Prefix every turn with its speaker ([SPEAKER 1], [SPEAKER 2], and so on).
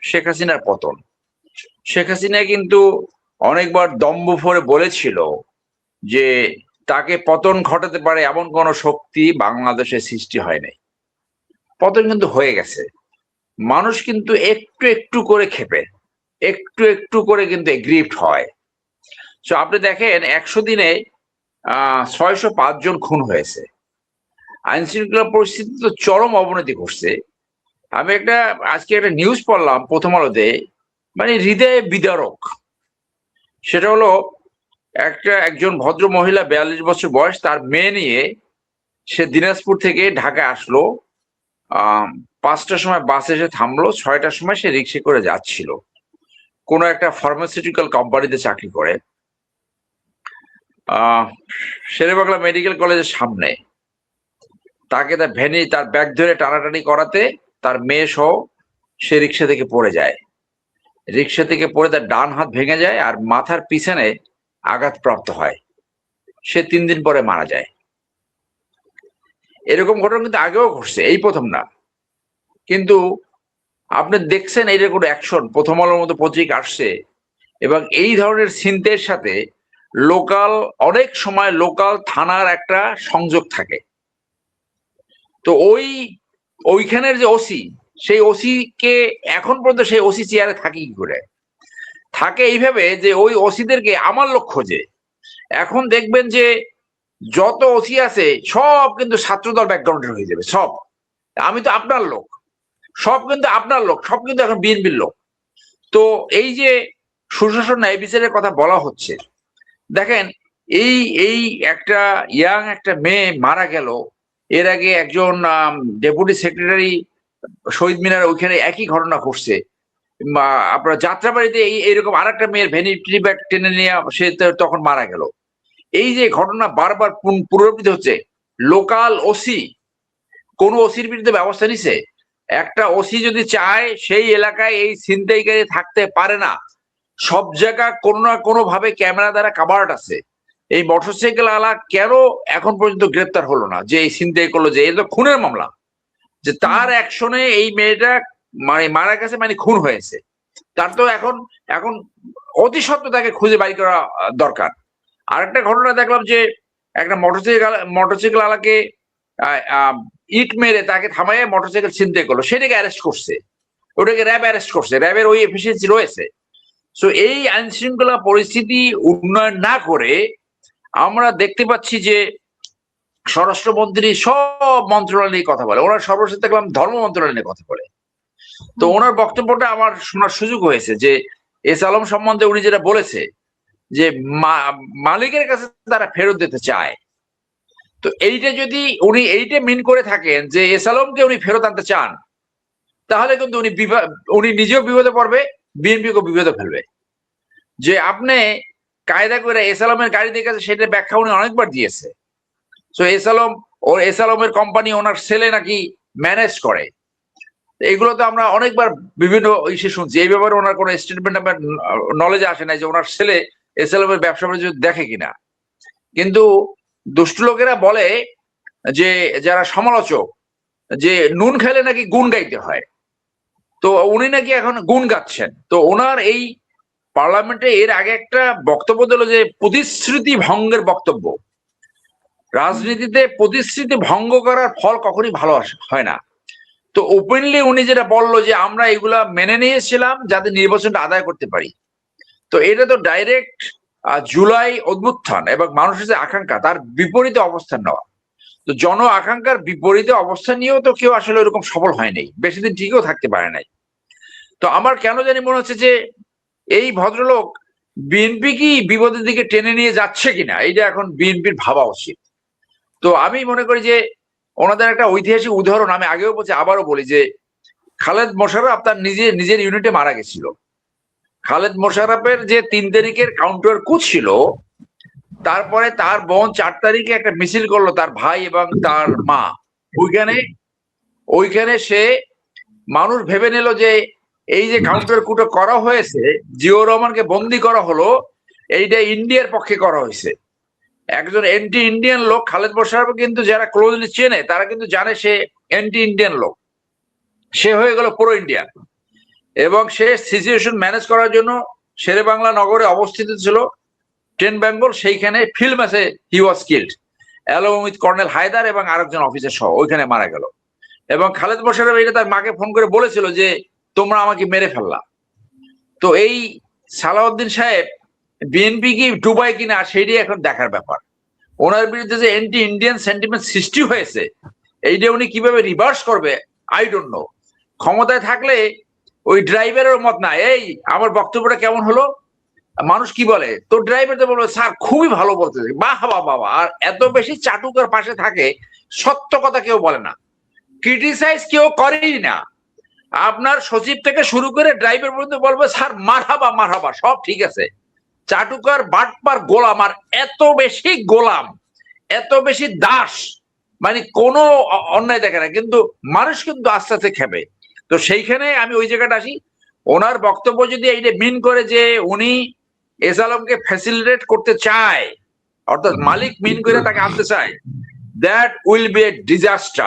[SPEAKER 1] শেখ হাসিনার পতন। শেখ হাসিনা কিন্তু অনেকবার দম্ভ ভরে বলেছিল যে তাকে পতন ঘটাতে পারে এমন কোন শক্তি বাংলাদেশে সৃষ্টি হয় নাই। পতন কিন্তু হয়ে গেছে। মানুষ কিন্তু একটু একটু করে খেপে, একটু একটু করে কিন্তু এগ্রিভড হয়। তো আপনি দেখেন 100 দিনে 605 জন খুন হয়েছে। আইন শৃঙ্খলা পরিস্থিতি তো চরম অবনতি ঘটছে। আমি আজকে একটা নিউজ পড়লাম প্রথম আলোতে, মানে হৃদয়ে বিদারক। সেটা হলো একজন ভদ্র মহিলা, 42 বছর বয়স, তার মেয়ে নিয়ে সে দিনাজপুর থেকে ঢাকায় আসলো। 5টার সময় বাস এসে থামলো, 6টার সময় সে রিক্সা করে যাচ্ছিল। কোনো একটা ফার্মাসিউটিক্যাল কোম্পানিতে চাকরি করে। শেরেবাংলা মেডিকেল কলেজের সামনে তাকে তার ব্যাগ ধরে টানাটানি করাতে তার মেয়ে সহ সে রিক্সা থেকে পড়ে যায়। রিক্সা থেকে পড়ে তার ডান হাত ভেঙে যায় আর মাথার পিছনে আঘাতপ্রাপ্ত হয়। সে 3 দিন পরে মারা যায়। এরকম ঘটনা কিন্তু আগেও ঘটছে, এই প্রথম না। কিন্তু আপনি দেখছেন এইটার কোনো অ্যাকশন? প্রথম আলোর মতো পত্রিকা আসছে এবং এই ধরনের ছিনতাইয়ের সাথে অনেক সময় লোকাল থানার একটা সংযোগ থাকে। তো ওইখানের যে ওসি, সেই ওসি কে এখন পর্যন্ত সেই ওসি চেয়ারে থাকে কি করে? থাকে এইভাবে যে ওই ওসিদেরকে আমার লোক খোঁজে। এখন দেখবেন যে যত ওসি আছে সব কিন্তু ছাত্রদল ব্যাকগ্রাউন্ডের হয়ে যাবে সব। আমি তো আপনার লোক, সব কিন্তু আপনার লোক, সব কিন্তু এখন বিএনপির লোক। তো এই যে সুশাসন ন্যায় বিচারের কথা বলা হচ্ছে, দেখেন এই এই একটা মেয়ে মারা গেল। এর আগে একজন ডেপুটি সেক্রেটারি শহীদ মিনার ওইখানে একই ঘটনা ঘটছে। আপনার যাত্রাবাড়িতে এইরকম আর একটা মেয়ের ভ্যানিটি ব্যাগ টেনে নিয়ে সে তখন মারা গেল। এই যে ঘটনা বারবার পুনরাবৃত্তি হচ্ছে, লোকাল ওসি কোন ওসির বিরুদ্ধে ব্যবস্থা নিছে? একটা ওসি যদি চায় সেই এলাকায় এই ছিনতাইকারী থাকতে পারে না। সব জায়গা কোনো না কোনো ভাবে ক্যামেরা দ্বারা কাভার্ড আছে। এই মোটরসাইকেল আলা কেন এখন পর্যন্ত গ্রেপ্তার হলো না? যে এই ছিনতাই করলো, যে এটা খুনের মামলা, যে তার অ্যাকশনে এই মেয়েটা মানে মারা গেছে, মানে খুন হয়েছে। তার তো এখন এখন অতি সত্ত্বর তাকে খুঁজে বাই করা দরকার। আরেকটা ঘটনা দেখলাম যে একটা মোটরসাইকেল আলাকে ইট মেরে তাকে থামাইয়ে মোটরসাইকেল ছিনতাই করলো, সেটাকে অ্যারেস্ট করছে। ওটাকে র্যাব অ্যারেস্ট করছে, র্যাবের ওই এফিসিয়েন্সি রয়েছে। সো এই আইন শৃঙ্খলা পরিস্থিতি উন্নয়ন না করে আমরা দেখতে পাচ্ছি যে স্বরাষ্ট্রমন্ত্রী সব মন্ত্রণালয় নিয়ে কথা বলে। ওনার সর্বশেষ দেখলাম ধর্ম মন্ত্রণালয় নিয়ে কথা বলে। তো ওনার বক্তব্যটা আমার শোনার সুযোগ হয়েছে যে এস আলম সম্বন্ধে উনি যেটা বলেছে যে মালিকের কাছে তারা ফেরত দিতে চায়। তো এইটা যদি উনি এইটা মিন করে থাকেন যে এস আলমকে উনি ফেরত আনতে চান, তাহলে কিন্তু উনি নিজেও বিপদে পড়বে, বিএনপিকেও বিপদে ফেলবে। যে আপনি কায়দা করে এস আলমের গাড়ি দেখেছে, সেটা ব্যাখ্যা উনি অনেকবার দিয়েছে। তো এস আলমের কোম্পানি ওনার ছেলে নাকি ম্যানেজ করে। এইগুলো তো আমরা অনেকবার বিভিন্ন ইস্যু শুনছি। এই ব্যাপারে ওনার কোনো স্টেটমেন্ট আমার নলেজে আসে নাই যে ওনার ছেলে এস আলমের ব্যবসা বাণিজ্য দেখে কিনা। কিন্তু দুষ্ট লোকেরা বলে যে যারা সমালোচক, যে নুন খেলে নাকি গুণ গাইতে হয়। তো উনি নাকি এখন গুণ গাচ্ছেন। তো ওনার এই পার্লামেন্টে এর আগে একটা বক্তব্য দিল যে প্রতিশ্রুতি ভঙ্গের বক্তব্য। রাজনীতিতে প্রতিশ্রুতি ভঙ্গ করার ফল কখনই ভালো হয় না। তো ওপেনলি উনি যেটা বললো যে আমরা এগুলা মেনে নিয়েছিলাম যাতে নির্বাচনটা আদায় করতে পারি। তো এটা তো ডাইরেক্ট জুলাই অভ্যুত্থান এবং মানুষের যে আকাঙ্ক্ষা তার বিপরীতে অবস্থান নেওয়া। তো জন আকাঙ্ক্ষার বিপরীতে অবস্থান নিয়েও তো কেউ আসলে ওরকম সফল হয় নাই, বেশি দিন টিকেও থাকতে পারে নাই। তো আমার কেন জানি মনে হচ্ছে যে এই ভদ্রলোক বিএনপি কি বিপদের দিকে টেনে নিয়ে যাচ্ছে কিনা, এইটা এখন বিএনপির ভাবা উচিত। তো আমি মনে করি যে ওনাদের একটা ঐতিহাসিক উদাহরণ আমি আগেও বলছি, আবারও বলি যে খালেদ মোশাররফ তার নিজের ইউনিটে মারা গেছিল। খালেদ মোশাররফের যে 3 তারিখের কাউন্টার কু ছিল, তারপরে তার বোন 4 তারিখে একটা মিছিল করলো, তার ভাই এবং তার মা। ওইখানে সে মানুষ ভেবে নিল যে এই যে কাউন্টার কুটো করা হয়েছে, জিয়াউর রহমানকে বন্দি করা হলো, এইটা ইন্ডিয়ার পক্ষে করা হয়েছে। একজন এন্টি ইন্ডিয়ান লোক খালেদ মোশাররফ কিন্তু যারা ক্লোজলি চেনে তারা কিন্তু জানে সে এন্টি ইন্ডিয়ান লোক, সে হয়ে গেল প্রো ইন্ডিয়ান। এবং সে সিচুয়েশন ম্যানেজ করার জন্য শেরেবাংলা নগরে অবস্থিত ছিল 10 বেঙ্গল, সেইখানে ফিল্ড ম্যাচে he was killed along with colonel Haidar এবং আরেকজন অফিসার সহ ওইখানে মারা গেল। এবং খালেদ মোশাররফ এটা তার মাকে ফোন করে বলেছিল যে তোমরা আমাকে মেরে ফেললা। তো এই সালাউদ্দিন সাহেব বিএনপি কি ডুবাই কিনা সেটাই এখন দেখার ব্যাপার। ওনার বিরুদ্ধে যে অ্যান্টি ইন্ডিয়ান সেন্টিমেন্ট সৃষ্টি হয়েছে এইটা উনি কিভাবে রিভার্স করবে আই ডোন্ট নো। ক্ষমতায় থাকলে ওই ড্রাইভারের মত না, এই আমার বক্তব্যটা কেমন হলো, মানুষ কি বলে, তো ড্রাইভার তো বলবে স্যার খুবই ভালো বলতেছে, বাহ বাহ বাবা। আর এত বেশি চাটুকার পাশে থাকে, সত্য কথা কেউ বলে না, ক্রিটিসাইজ কেউ করেই না। আপনার সচিব থেকে শুরু করে ড্রাইভার পর্যন্ত বলবে স্যার মারহাবা মারহাবা, সব ঠিক আছে। চাটুকার বাটপার গোলাম, আর এত বেশি গোলাম, এত বেশি দাস, মানে কোনো অন্যায় দেখে না, কিন্তু মানুষ কিন্তু আস্তে আস্তে খেপে। তো সেইখানে আমি ওই জায়গাটা আসি, ওনার বক্তব্য যদি এইটা মিন করে যে উনি এস আলমকে ফ্যাসিলিটেট করতে চায়, অর্থাৎ মালিক মিন করে তাকে আনতে চায়, that will B a disaster.